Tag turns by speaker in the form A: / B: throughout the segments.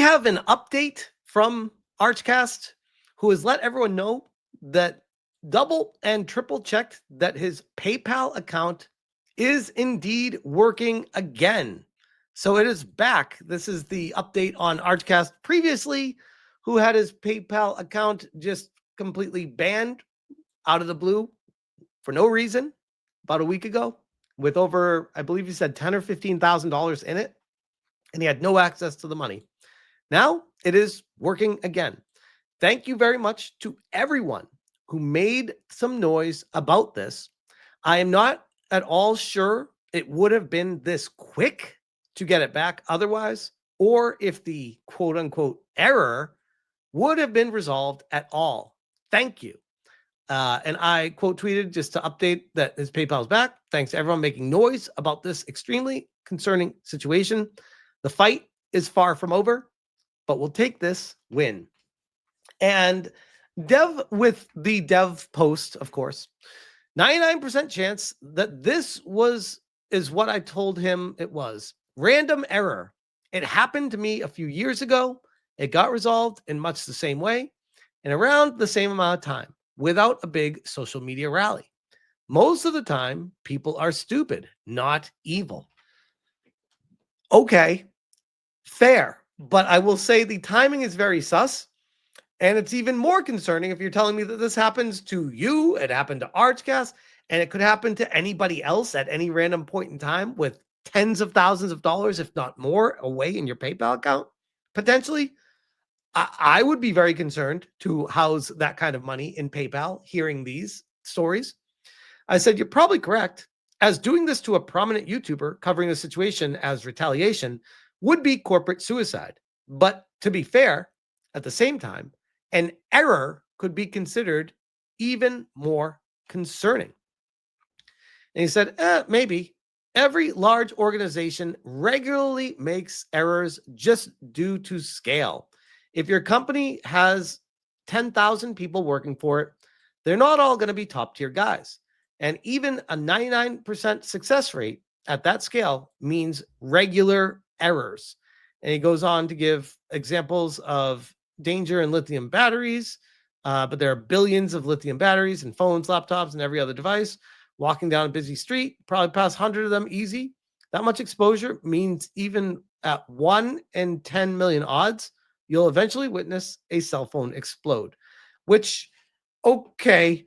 A: have an update from Archcast, who has let everyone know that double and triple checked that his PayPal account is indeed working again. So it is back. This is the update on Archcast previously, who had his PayPal account just completely banned out of the blue for no reason about a week ago, with over, I believe he said $10,000 or $15,000 in it, and he had no access to the money. Now it is working again. Thank you very much to everyone who made some noise about this. I am not at all sure it would have been this quick to get it back otherwise, or if the quote unquote error would have been resolved at all. Thank you. And I quote tweeted just to update that his PayPal is back. Thanks to everyone making noise about this extremely concerning situation. The fight is far from over, but we'll take this win. And Dev with the Dev post, of course, 99% chance that this is what I told him it was. Random error. It happened to me a few years ago. It got resolved in much the same way and around the same amount of time without a big social media rally. Most of the time, people are stupid, not evil. Okay, fair. But I will say the timing is very sus. And it's even more concerning if you're telling me that this happens to you, it happened to Archcast, and it could happen to anybody else at any random point in time with tens of thousands of dollars, if not more, away in your PayPal account, potentially. I would be very concerned to house that kind of money in PayPal, hearing these stories. I said, you're probably correct, as doing this to a prominent YouTuber covering the situation as retaliation would be corporate suicide. But to be fair, at the same time, an error could be considered even more concerning. And he said, maybe. Every large organization regularly makes errors just due to scale. If your company has 10,000 people working for it, they're not all going to be top tier guys. And even a 99% success rate at that scale means regular errors. And he goes on to give examples of danger in lithium batteries, but there are billions of lithium batteries in phones, laptops, and every other device. Walking down a busy street, probably pass 100 of them easy. That much exposure means even at 1 in 10 million odds, you'll eventually witness a cell phone explode, which, okay,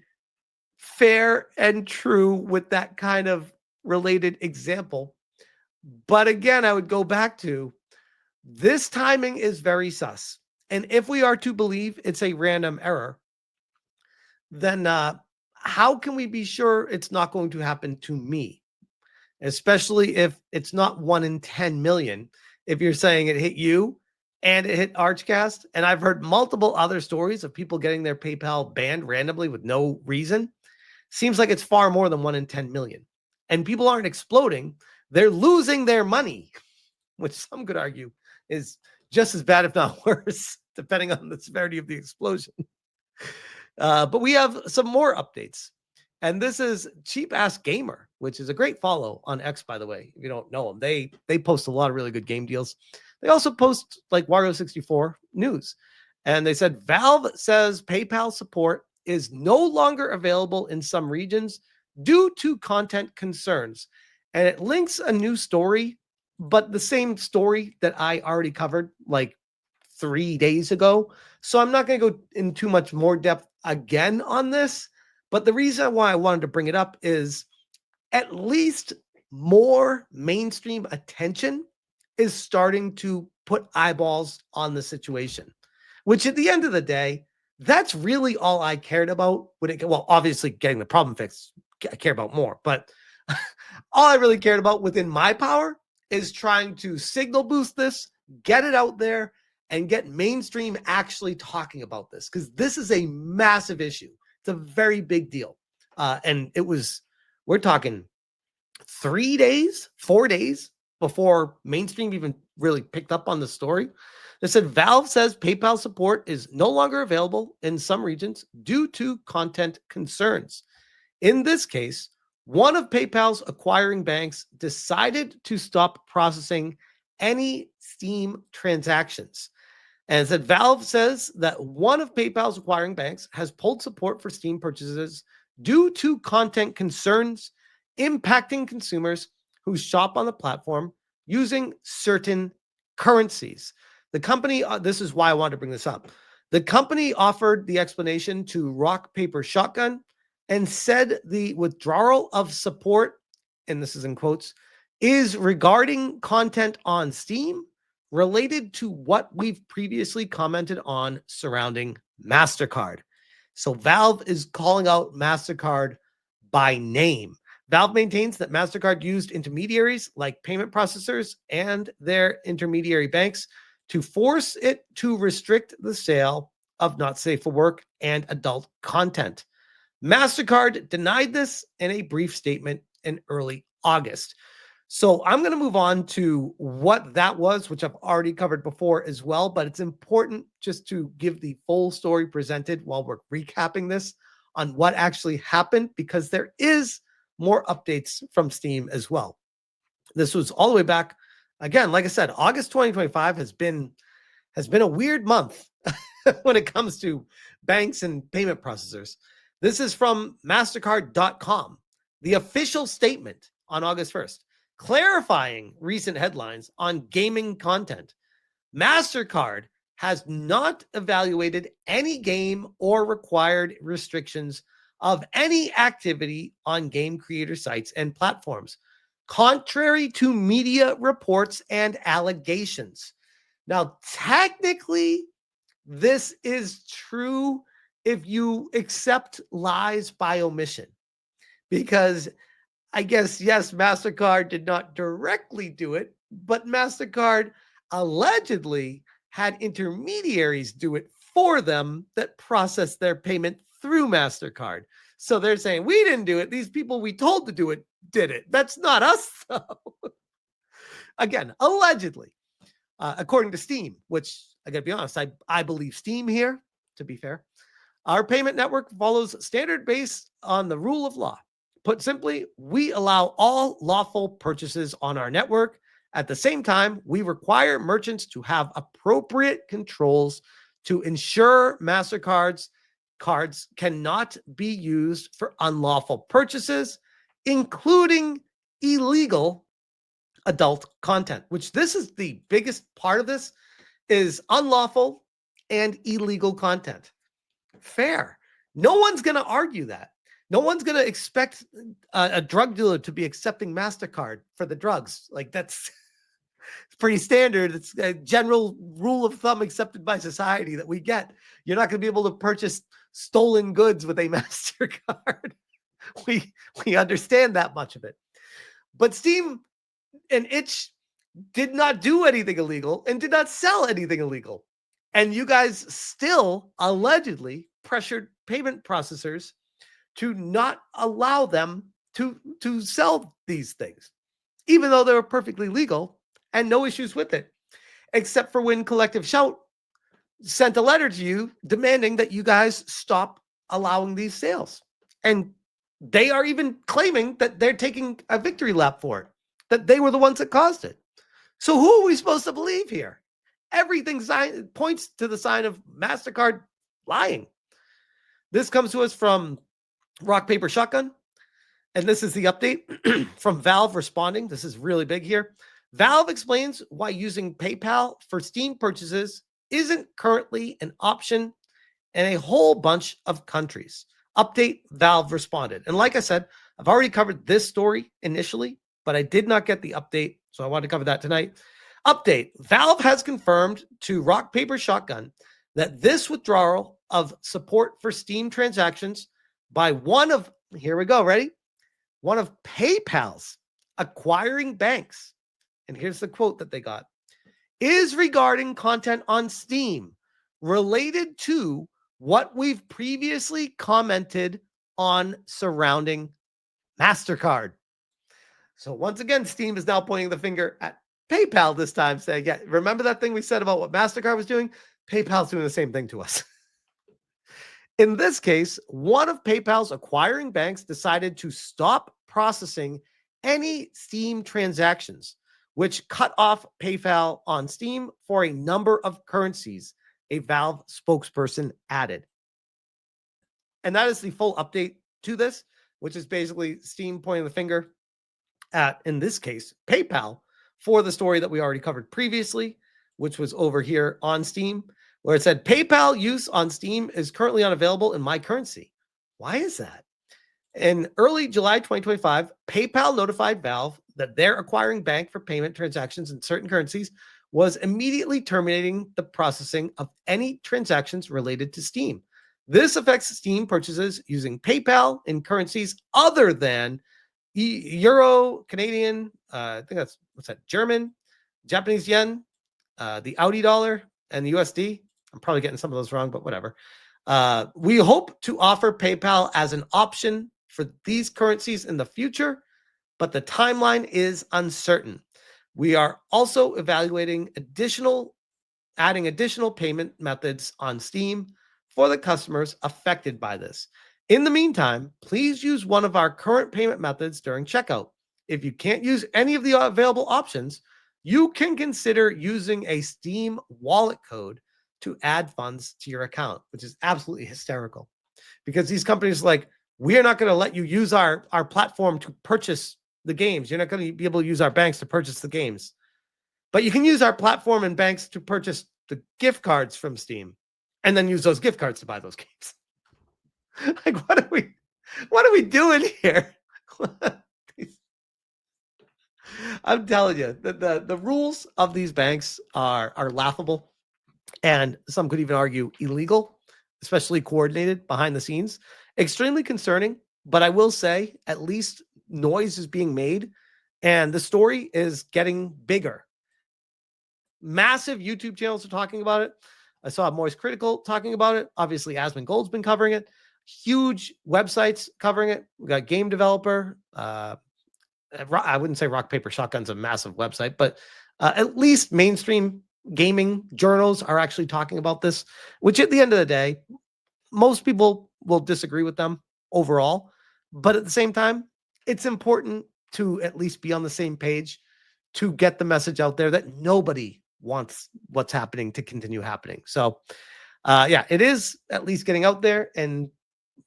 A: fair and true with that kind of related example. But again, I would go back to this timing is very sus. And if we are to believe it's a random error, then how can we be sure it's not going to happen to me? Especially if it's not 1 in 10 million. If you're saying it hit you and it hit Archcast, and I've heard multiple other stories of people getting their PayPal banned randomly with no reason, seems like it's far more than 1 in 10 million. And people aren't exploding. They're losing their money, which some could argue is just as bad, if not worse, depending on the severity of the explosion. But we have some more updates. And this is Cheap Ass Gamer, which is a great follow on X, by the way. If you don't know them, they post a lot of really good game deals. They also post like Wario 64 news. And they said Valve says PayPal support is no longer available in some regions due to content concerns. And it links a new story, but the same story that I already covered like 3 days ago. So I'm not going to go in too much more depth again on this. But the reason why I wanted to bring it up is at least more mainstream attention is starting to put eyeballs on the situation, which at the end of the day, that's really all I cared about. Well, obviously getting the problem fixed, I care about more, but all I really cared about within my power is trying to signal boost this, get it out there, and get mainstream actually talking about this, because this is a massive issue. It's a very big deal. And we're talking 3 days, 4 days before mainstream even really picked up on the story. They said Valve says PayPal support is no longer available in some regions due to content concerns. In this case, one of PayPal's acquiring banks decided to stop processing any Steam transactions. And it said Valve says that one of PayPal's acquiring banks has pulled support for Steam purchases due to content concerns impacting consumers who shop on the platform using certain currencies. The company, this is why I wanted to bring this up. The company offered the explanation to Rock, Paper, Shotgun and said the withdrawal of support, and this is in quotes, is regarding content on Steam related to what we've previously commented on surrounding Mastercard. So Valve is calling out Mastercard by name. Valve maintains that Mastercard used intermediaries like payment processors and their intermediary banks to force it to restrict the sale of not safe for work and adult content. Mastercard denied this in a brief statement in early August. So I'm going to move on to what that was, which I've already covered before as well, but it's important just to give the full story presented while we're recapping this on what actually happened, because there is more updates from Steam as well. This was all the way back, again, like I said, August 2025 has been a weird month when it comes to banks and payment processors. This is from Mastercard.com, the official statement on August 1st, clarifying recent headlines on gaming content. Mastercard has not evaluated any game or required restrictions of any activity on game creator sites and platforms, contrary to media reports and allegations. Now, technically, this is true if you accept lies by omission, because I guess, yes, Mastercard did not directly do it, but Mastercard allegedly had intermediaries do it for them that processed their payment through Mastercard. So they're saying, we didn't do it. These people we told to do it did it. That's not us, though. Again, allegedly, according to Steam, which I got to be honest, I believe Steam here, to be fair. Our payment network follows standard based on the rule of law. Put simply, we allow all lawful purchases on our network. At the same time, we require merchants to have appropriate controls to ensure Mastercard's cards cannot be used for unlawful purchases, including illegal adult content, which this is the biggest part of this, is unlawful and illegal content. Fair. No one's going to argue that. No one's going to expect a drug dealer to be accepting MasterCard for the drugs. Like, that's it's pretty standard. It's a general rule of thumb accepted by society that we get. You're not going to be able to purchase stolen goods with a MasterCard. We understand that much of it. But Steam and Itch did not do anything illegal and did not sell anything illegal. And you guys still allegedly pressured payment processors to not allow them to sell these things, even though they were perfectly legal and no issues with it, except for when Collective Shout sent a letter to you demanding that you guys stop allowing these sales. And they are even claiming that they're taking a victory lap for it, that they were the ones that caused it. So who are we supposed to believe here? Everything points to the sign of Mastercard lying. This comes to us from Rock, Paper, Shotgun. And this is the update from Valve responding. This is really big here. Valve explains why using PayPal for Steam purchases isn't currently an option in a whole bunch of countries. Update, Valve responded. And like I said, I've already covered this story initially, but I did not get the update, so I wanted to cover that tonight. Update, Valve has confirmed to Rock, Paper, Shotgun that this withdrawal of support for Steam transactions by one of, here we go, ready? One of PayPal's acquiring banks, and here's the quote that they got, is regarding content on Steam related to what we've previously commented on surrounding Mastercard. So once again, Steam is now pointing the finger at PayPal this time, saying, yeah, remember that thing we said about what Mastercard was doing? PayPal's doing the same thing to us. In this case, one of PayPal's acquiring banks decided to stop processing any Steam transactions, which cut off PayPal on Steam for a number of currencies, a Valve spokesperson added. And that is the full update to this, which is basically Steam pointing the finger at, in this case, PayPal for the story that we already covered previously, which was over here on Steam, where it said PayPal use on Steam is currently unavailable in my currency. Why is that? In early July 2025, PayPal notified Valve that their acquiring bank for payment transactions in certain currencies was immediately terminating the processing of any transactions related to Steam. This affects Steam purchases using PayPal in currencies other than Euro, Canadian, I think that's, what's that, German, Japanese yen, the Audi dollar, and the USD. I'm probably getting some of those wrong, but whatever. We hope to offer PayPal as an option for these currencies in the future, but the timeline is uncertain. We are also evaluating adding additional payment methods on Steam for the customers affected by this. In the meantime, please use one of our current payment methods during checkout. If you can't use any of the available options, you can consider using a Steam wallet code to add funds to your account, which is absolutely hysterical because these companies are like, we are not going to let you use our platform to purchase the games. You're not going to be able to use our banks to purchase the games, but you can use our platform and banks to purchase the gift cards from Steam and then use those gift cards to buy those games. Like, what are we doing here? I'm telling you, the rules of these banks are laughable, and some could even argue illegal, especially coordinated behind the scenes. Extremely concerning, but I will say at least noise is being made, and the story is getting bigger. Massive YouTube channels are talking about it. I saw Moist Critical talking about it. Obviously, Asmongold's been covering it. Huge websites covering it. We got Game Developer. I wouldn't say Rock Paper Shotgun's a massive website, but at least mainstream gaming journals are actually talking about this, which at the end of the day, most people will disagree with them overall. But at the same time, it's important to at least be on the same page to get the message out there that nobody wants what's happening to continue happening. So, yeah, it is at least getting out there. And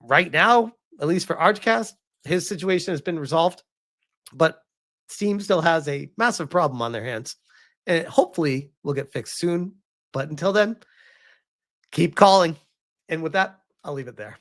A: right now, at least for Archcast, his situation has been resolved. But Steam still has a massive problem on their hands, and it hopefully will get fixed soon. But until then, keep calling. And with that, I'll leave it there.